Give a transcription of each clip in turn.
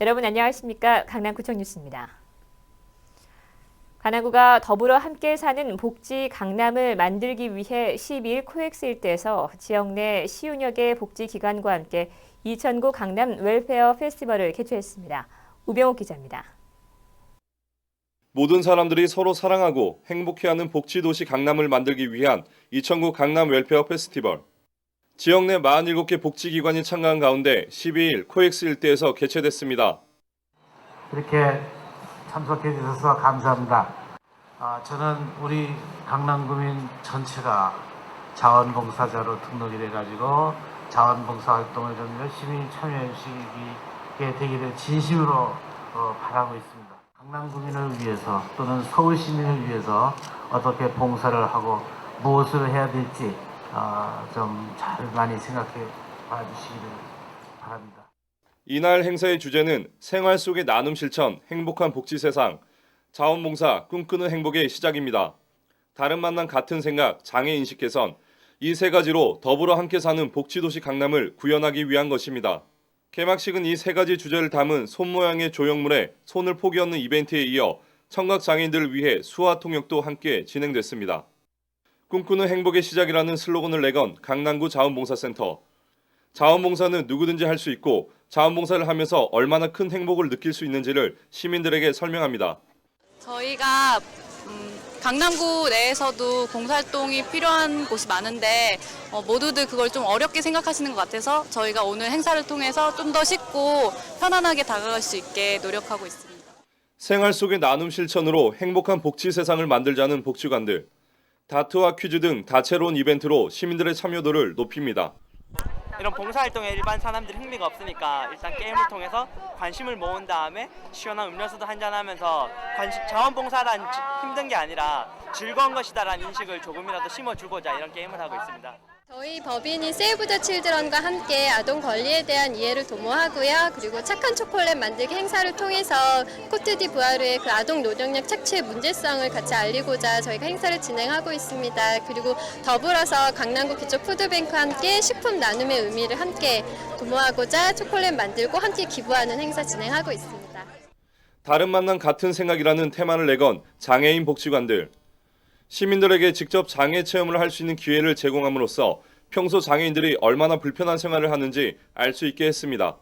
여러분 안녕하십니까? 강남구청 뉴스입니다. 강남구가 더불어 함께 사는 복지 강남을 만들기 위해 12일 코엑스 일대에서 지역 내 50여 개 복지기관과 함께 2009 강남 웰페어 페스티벌을 개최했습니다. 우병욱 기자입니다. 모든 사람들이 서로 사랑하고 행복해하는 복지도시 강남을 만들기 위한 2009 강남 웰페어 페스티벌. 지역 내 47개 복지기관이 참가한 가운데 12일 코엑스 일대에서 개최됐습니다. 이렇게 참석해 주셔서 감사합니다. 저는 우리 강남구민 전체가 자원봉사자로 등록이 돼가지고 자원봉사 활동을 좀 열심히 참여해 주시게 되기를 진심으로 바라고 있습니다. 강남구민을 위해서 또는 서울 시민을 위해서 어떻게 봉사를 하고 무엇을 해야 될지 좀 잘 많이 생각해 봐주시기를 바랍니다. 이날 행사의 주제는 생활 속의 나눔 실천, 행복한 복지 세상, 자원봉사, 꿈꾸는 행복의 시작입니다. 다른 만남 같은 생각, 장애인식 개선, 이 세 가지로 더불어 함께 사는 복지도시 강남을 구현하기 위한 것입니다. 개막식은 이 세 가지 주제를 담은 손 모양의 조형물에 손을 포기 얻는 이벤트에 이어 청각 장애인들을 위해 수화 통역도 함께 진행됐습니다. 꿈꾸는 행복의 시작이라는 슬로건을 내건 강남구 자원봉사센터. 자원봉사는 누구든지 할 수 있고 자원봉사를 하면서 얼마나 큰 행복을 느낄 수 있는지를 시민들에게 설명합니다. 저희가 강남구 내에서도 봉사활동이 필요한 곳이 많은데 모두들 그걸 좀 어렵게 생각하시는 것 같아서 저희가 오늘 행사를 통해서 좀 더 쉽고 편안하게 다가갈 수 있게 노력하고 있습니다. 생활 속의 나눔 실천으로 행복한 복지 세상을 만들자는 복지관들. 다트와 퀴즈 등 다채로운 이벤트로 시민들의 참여도를 높입니다. 이런 봉사활동에 일반 사람들이 흥미가 없으니까 일단 게임을 통해서 관심을 모은 다음에 시원한 음료수도 한잔하면서 자원봉사란 힘든 게 아니라 즐거운 것이다라는 인식을 조금이라도 심어주고자 이런 게임을 하고 있습니다. 저희 법인인 세이브 더 칠드런과 함께 아동 권리에 대한 이해를 도모하고요. 그리고 착한 초콜릿 만들기 행사를 통해서 코트디부아르의 그 아동 노동력 착취의 문제성을 같이 알리고자 저희가 행사를 진행하고 있습니다. 그리고 더불어서 강남구 기초푸드뱅크와 함께 식품 나눔의 의미를 함께 도모하고자 초콜릿 만들고 함께 기부하는 행사 진행하고 있습니다. 다른 만남 같은 생각이라는 테마를 내건 장애인 복지관들. 시민들에게 직접 장애 체험을 할 수 있는 기회를 제공함으로써 평소 장애인들이 얼마나 불편한 생활을 하는지 알 수 있게 했습니다.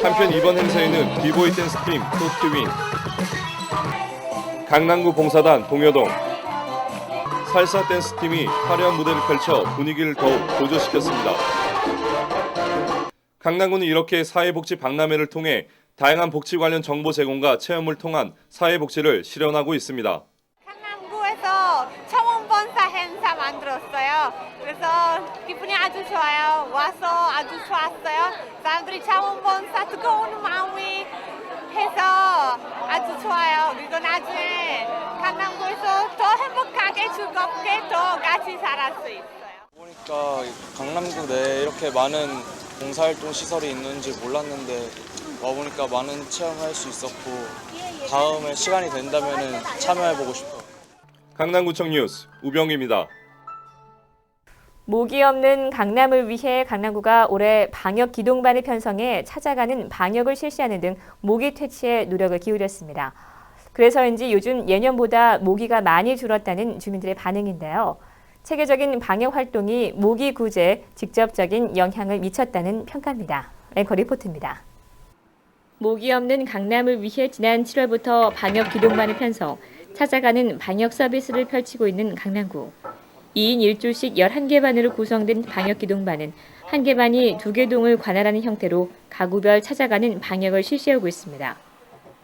한편 이번 행사에는 비보이 댄스 팀 토트윈, 강남구 봉사단 동여동, 살사 댄스 팀이 화려한 무대를 펼쳐 분위기를 더욱 고조시켰습니다. 강남구는 이렇게 사회복지 박람회를 통해 다양한 복지 관련 정보 제공과 체험을 통한 사회복지를 실현하고 있습니다. 자원봉사 행사 만들었어요. 그래서 기분이 아주 좋아요. 와서 아주 좋았어요. 사람들이 자원봉사 뜨거운 마음이 해서 아주 좋아요. 그리고 나중에 강남구에서 더 행복하게 즐겁게 더 같이 살할 수 있어요. 보니까 강남구 내에 이렇게 많은 봉사활동 시설이 있는지 몰랐는데 와보니까 많은 체험할 수 있었고 다음에 시간이 된다면 참여해보고 싶어요. 강남구청 뉴스 우병입니다. 모기 없는 강남을 위해 강남구가 올해 방역 기동반을 편성해 찾아가는 방역을 실시하는 등 모기 퇴치에 노력을 기울였습니다. 그래서인지 요즘 예년보다 모기가 많이 줄었다는 주민들의 반응인데요. 체계적인 방역 활동이 모기 구제에 직접적인 영향을 미쳤다는 평가입니다. 앵커 리포트입니다. 모기 없는 강남을 위해 지난 7월부터 방역 기동반을 편성, 찾아가는 방역 서비스를 펼치고 있는 강남구. 2인 1조씩 11개 반으로 구성된 방역 기동반은 한 개 반이 2개 동을 관할하는 형태로 가구별 찾아가는 방역을 실시하고 있습니다.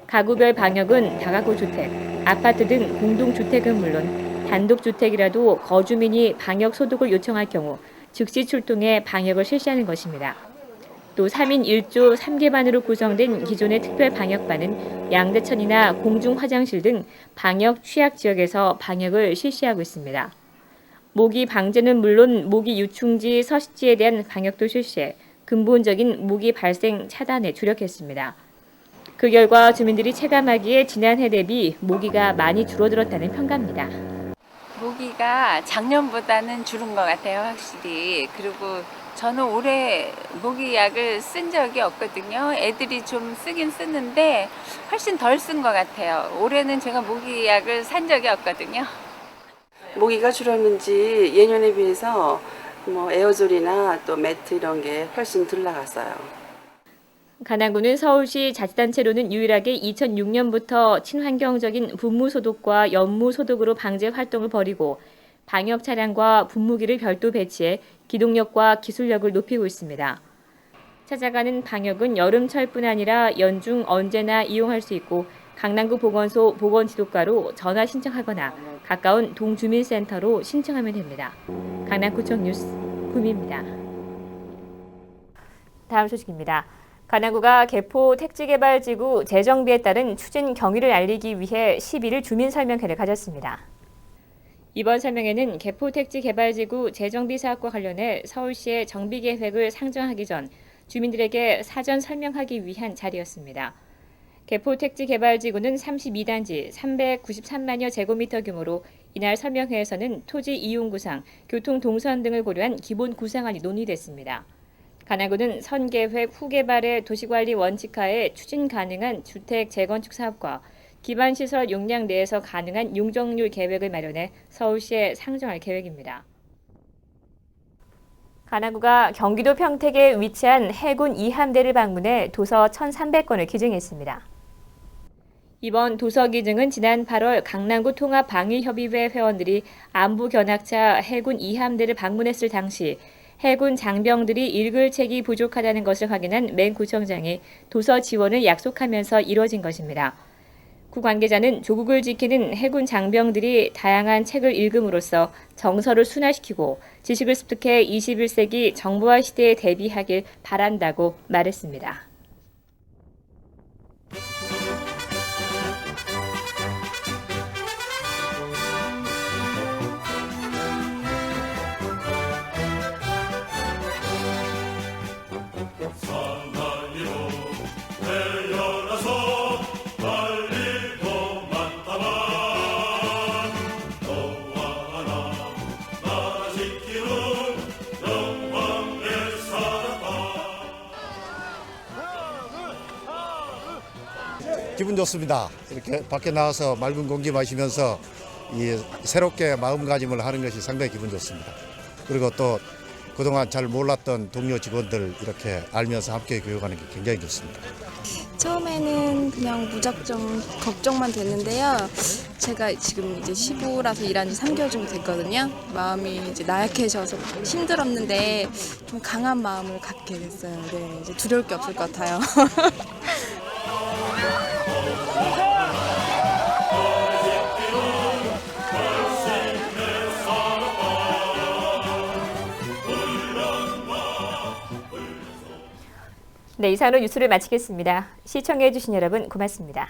가구별 방역은 다가구 주택, 아파트 등 공동주택은 물론 단독주택이라도 거주민이 방역 소독을 요청할 경우 즉시 출동해 방역을 실시하는 것입니다. 또 3인 1조 3개 반으로 구성된 기존의 특별 방역반은 양대천이나 공중화장실 등 방역 취약 지역에서 방역을 실시하고 있습니다. 모기 방제는 물론 모기 유충지 서식지에 대한 방역도 실시해 근본적인 모기 발생 차단에 주력했습니다. 그 결과 주민들이 체감하기에 지난해 대비 모기가 많이 줄어들었다는 평가입니다. 모기가 작년보다는 줄은 것 같아요, 확실히. 그리고 저는 올해 모기약을 쓴 적이 없거든요. 애들이 좀 쓰긴 쓰는데 훨씬 덜 쓴 것 같아요. 올해는 제가 모기약을 산 적이 없거든요. 모기가 줄었는지 예년에 비해서 뭐 에어졸이나 또 매트 이런 게 훨씬 덜 나갔어요. 간암구는 서울시 자치단체로는 유일하게 2006년부터 친환경적인 분무 소독과 연무 소독으로 방제 활동을 벌이고 방역 차량과 분무기를 별도 배치해 기동력과 기술력을 높이고 있습니다. 찾아가는 방역은 여름철뿐 아니라 연중 언제나 이용할 수 있고 강남구 보건소 보건지도과로 전화 신청하거나 가까운 동주민센터로 신청하면 됩니다. 강남구청 뉴스 구미입니다. 다음 소식입니다. 간암구가 개포 택지개발지구 재정비에 따른 추진 경위를 알리기 위해 11일 주민설명회를 가졌습니다. 이번 설명회는 개포 택지개발지구 재정비 사업과 관련해 서울시의 정비계획을 상정하기 전 주민들에게 사전 설명하기 위한 자리였습니다. 개포 택지개발지구는 32단지 393만여 제곱미터 규모로 이날 설명회에서는 토지 이용 구상, 교통 동선 등을 고려한 기본 구상안이 논의됐습니다. 간암구는 선계획 후개발의 도시관리 원칙하에 추진 가능한 주택 재건축 사업과 기반시설 용량 내에서 가능한 용적률 계획을 마련해 서울시에 상정할 계획입니다. 간암구가 경기도 평택에 위치한 해군 2함대를 방문해 도서 1,300권을 기증했습니다. 이번 도서 기증은 지난 8월 강남구 통합방위협의회 회원들이 안부견학차 해군 2함대를 방문했을 당시 해군 장병들이 읽을 책이 부족하다는 것을 확인한 맹 구청장이 도서 지원을 약속하면서 이뤄진 것입니다. 구 관계자는 조국을 지키는 해군 장병들이 다양한 책을 읽음으로써 정서를 순화시키고 지식을 습득해 21세기 정보화 시대에 대비하길 바란다고 말했습니다. 기분 좋습니다. 이렇게 밖에 나와서 맑은 공기 마시면서 새롭게 마음가짐을 하는 것이 상당히 기분 좋습니다. 그리고 또 그동안 잘 몰랐던 동료 직원들 이렇게 알면서 함께 교육하는 게 굉장히 좋습니다. 처음에는 그냥 무작정 걱정만 됐는데요. 제가 지금 이제 시부라서 일한 지 3개월 정도 됐거든요. 마음이 이제 나약해져서 힘들었는데 좀 강한 마음을 갖게 됐어요. 네, 이제 두려울 게 없을 것 같아요. 네, 이상으로 뉴스를 마치겠습니다. 시청해주신 여러분 고맙습니다.